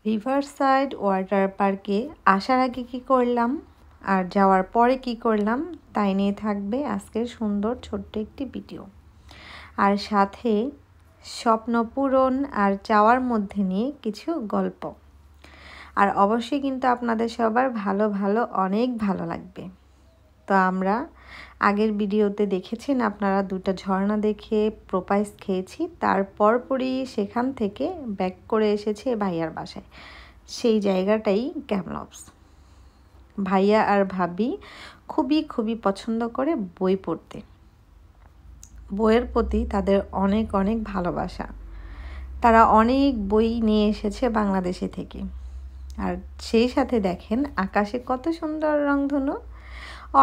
Riverside water পার্কে আসার আগে কি করলাম আর যাওয়ার পরে কি করলাম তাই নিয়ে থাকবে আজকের সুন্দর ছোট্ট একটি ভিডিও। আর সাথে স্বপ্ন পূরণ আর চাওয়ার মধ্যে নিয়ে কিছু গল্প। আর অবশ্যই কিন্তু আপনাদের সবার ভালো ভালো অনেক ভালো লাগবে। তো আমরা আগের ভিডিওতে দেখেছেন আপনারা দুটো ঝর্ণা দেখে প্রোপাইস খেয়েছি, তারপরই সেখান থেকে ব্যাক করে এসেছে ভাইয়ার বাসায়। সেই জায়গাটাই ক্যামলপস। ভাইয়া আর ভাবি খুবই পছন্দ করে বই পড়তে। বইয়ের প্রতি তাদের অনেক অনেক ভালোবাসা। তারা অনেক বই নিয়ে এসেছে বাংলাদেশে থেকে। আর সেই সাথে দেখেন আকাশে কত সুন্দর রংধনু।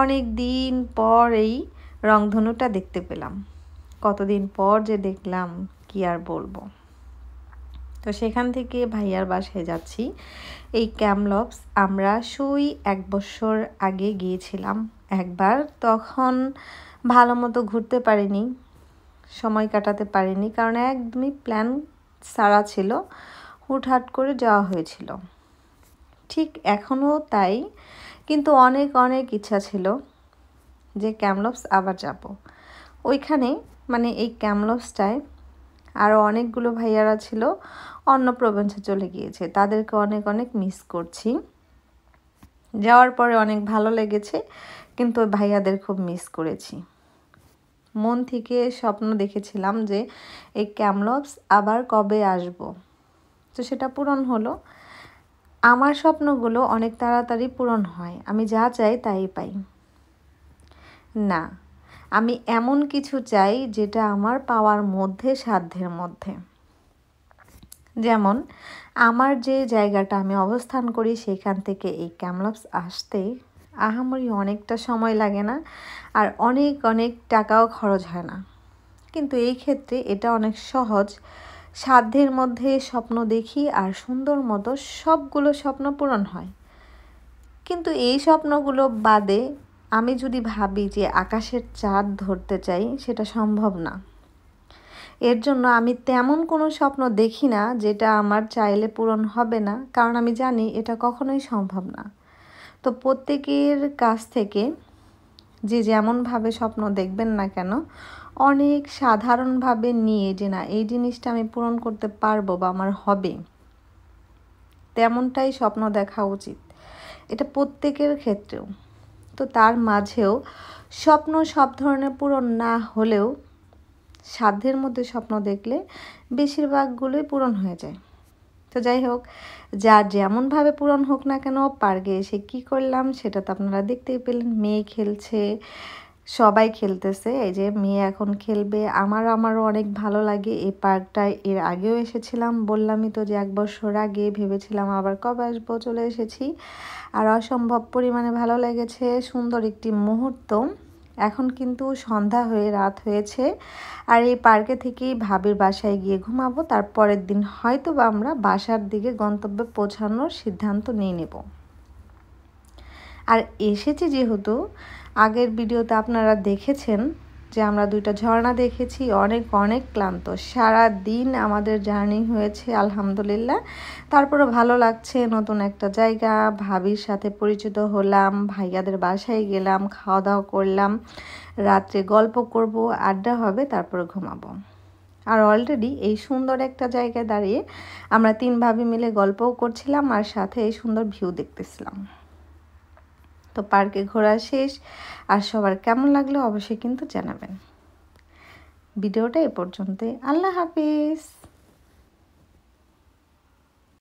অনেক দিন পর এই রংধনুটা দেখতে পেলাম। কতদিন পর যে দেখলাম কি আর বলবো। তো সেখান থেকে ভাইয়ার বাসায় যাচ্ছি। এই ক্যামলপস আমরা 1 বছর আগে গিয়েছিলাম একবার। তখন ভালো মতো ঘুরতে পারিনি, সময় কাটাতে পারিনি, কারণ একদমই প্ল্যান সারা ছিল, হুটহাট করে যাওয়া হয়েছিল। ঠিক এখনও তাই, কিন্তু অনেক অনেক ইচ্ছা ছিল যে ক্যামলপস আবার যাব। ওইখানে মানে এই ক্যামলপসটায় আরও অনেকগুলো ভাইয়ারা ছিল, অন্য প্রভিন্সে চলে গিয়েছে, তাদেরকে অনেক অনেক মিস করছি। যাওয়ার পরে অনেক ভালো লেগেছে, কিন্তু ওই ভাইয়াদের খুব মিস করেছি। মন থেকে স্বপ্ন দেখেছিলাম যে এই ক্যামলপস আবার কবে আসব। তো সেটা পূরণ হলো। আমার স্বপ্নগুলো অনেক তাড়াতাড়ি পূরণ হয়, আমি যা চাই তাই পাই না। আমি এমন কিছু চাই যেটা আমার পাওয়ার মধ্যে, সাধ্যের মধ্যে। যেমন আমার যে জায়গাটা আমি অবস্থান করি সেখান থেকে এই ক্যামলপস আসতে আহামরি অনেকটা সময় লাগে না, আর অনেক অনেক টাকাও খরচ হয় না। কিন্তু এই ক্ষেত্রে এটা অনেক সহজ, সাধ্যের মধ্যে স্বপ্ন দেখি আর সুন্দর মতো সবগুলো স্বপ্ন পূরণ হয়। কিন্তু এই স্বপ্নগুলো বাদে আমি যদি ভাবি যে আকাশের চাঁদ ধরতে চাই, সেটা সম্ভব না। এর জন্য আমি তেমন কোনো স্বপ্ন দেখি না যেটা আমার চাইলে পূরণ হবে না, কারণ আমি জানি এটা কখনোই সম্ভব না। তো প্রত্যেকের কাছ থেকে যে যেমনভাবে স্বপ্ন দেখবেন না কেন, অনেক সাধারণভাবে নিয়ে যে না এই জিনিসটা আমি পূরণ করতে পারবো বা আমার হবে, তেমনটাই স্বপ্ন দেখা উচিত। এটা প্রত্যেকের ক্ষেত্রেও। তো তার মাঝেও স্বপ্ন সব ধরনের পূরণ না হলেও সাধ্যের মধ্যে স্বপ্ন দেখলে বেশিরভাগগুলোই পূরণ হয়ে যায়। তো যাই হোক, যার যেমনভাবে পূরণ হোক না কেন, পার্কে এসে কী করলাম সেটা তো আপনারা দেখতেই পেলেন। মেয়ে খেলছে, সবাই খেলতেছে। এই যে মেয়ে এখন খেলবে। আমারও অনেক ভালো লাগে এই পার্কটায়। এর আগেও এসেছিলাম, বললামই তো যে 1 বছর আগে। ভেবেছিলাম আবার কবে আসবো, চলে এসেছি। আর অসম্ভব পরিমাণে ভালো লেগেছে, সুন্দর একটি মুহূর্ত। এখন কিন্তু সন্ধ্যা হয়ে রাত হয়েছে, আর এই পার্কে থেকেই ভাবির বাসায় গিয়ে ঘুমাবো। তারপরের দিন হয়তো বা আমরা বাসার দিকে গন্তব্যে পৌঁছানোর সিদ্ধান্ত নিয়ে নেব। আর এসেছি যেহেতু, আগের ভিডিওতে আপনারা দেখেছেন যে আমরা 2টা ঝর্ণা দেখেছি। অনেক অনেক ক্লান্ত, সারা দিন আমাদের জার্নি হয়েছে আলহামদুলিল্লাহ। তারপরে ভালো লাগছে, নতুন একটা জায়গা, ভাবির সাথে পরিচিত হলাম, ভাইয়াদের বাসায় গেলাম, খাওয়া দাওয়া করলাম, রাত্রে গল্প করব, আড্ডা হবে, তারপরে ঘুমাবো। আর অলরেডি এই সুন্দর একটা জায়গায় দাঁড়িয়ে আমরা 3 ভাবি মিলে গল্পও করছিলাম, আর সাথে এই সুন্দর ভিউ দেখতেছিলাম। তো পার্কে ঘোরা শেষ, আর সবার কেমন লাগলো অবশ্যই কিন্তু জানাবেন। ভিডিওটা এ পর্যন্তই। আল্লাহ হাফিজ।